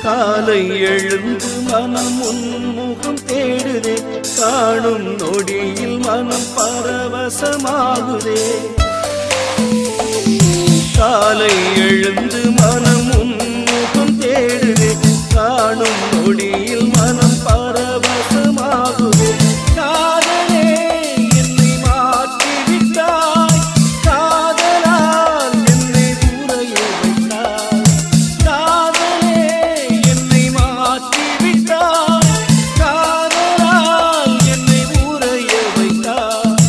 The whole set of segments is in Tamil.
காலை எழுந்து மனம் உன்முகம் தேடுதே, காணும் நொடியில் மனம் பரவசமாகுதே. காலை எழுந்து மனம் உன்முகம் தேடுதே, காணும் நொடியில் மனம் பரவசமாகுதே. காதலே என்னை மாற்றிவிட்டாய், காதலால் என்னை உறைய வைத்தாய். காதலே என்னை மாற்றிவிட்டாய், காதலால் என்னை உறைய வைத்தாய்.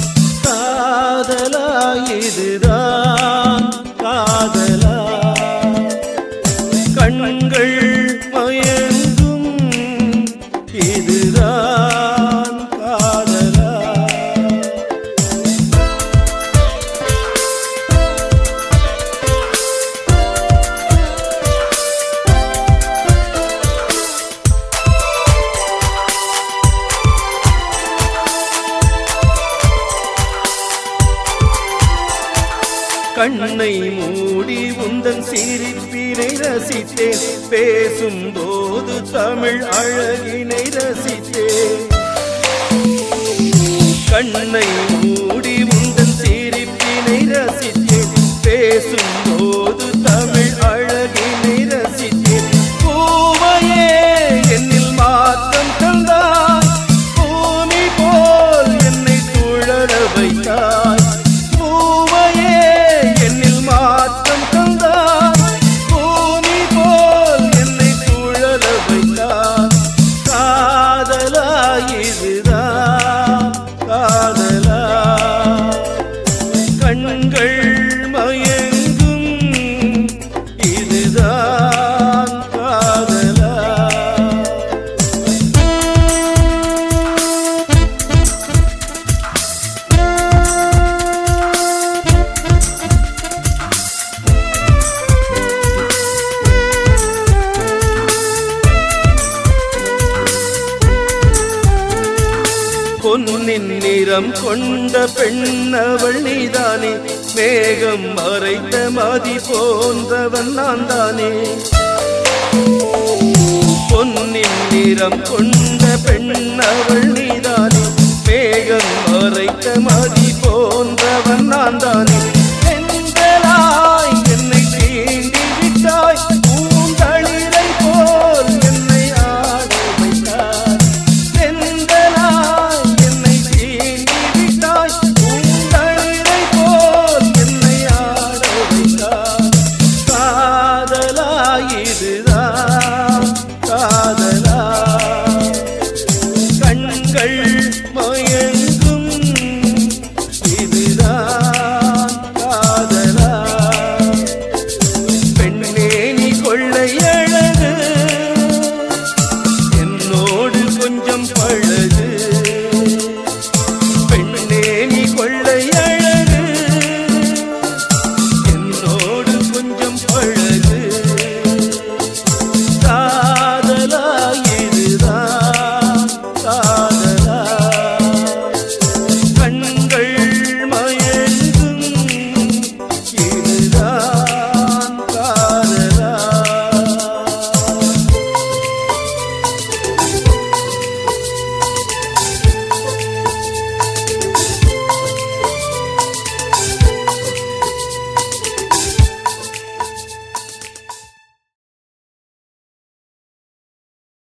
காதலா இதுதான் காதலா, கண்கள் மயங்கும் இதுதான் காதலா. கண்ணை மூடி உந்தன் சிரிப்பினை ரசித்தேன், பேசும்போது தமிழ் அழகினை ரசித்தேன். கண்ணை மூடி உந்தன் சிரிப்பினை ரசித்தேன், பேசும்போது தமிழ் அழகினை ரசித்தேன். பூவையே என்னில் மாற்றம் தந்தாய், பூமி போல் என்னை துழற வைத்தாய். இதுதான் காதலா, கண்கள் மயங்கும் இதுதான் காதலா. பொன்னின் நிறம் கொண்ட பெண்ணவள் நீதானே, மேகம் மறைத்த மதி போன்றவன் நான் தானே. பொன்னின் நிறம் கொண்ட பெண்ணவள் நீதானே, மேகம் மறைத்த மதி போன்றவன் நான் தானே. செந்தலாய் என்னை தீண்டி விட்டாய், பூந்தளிரை போல் என்னை ஆட வைத்தாய். செந்தலாய் என்னை தீண்டி விட்டாய், பூந்தளிரை போல் என்னை ஆட வைத்தாய். காதலா இதுதான்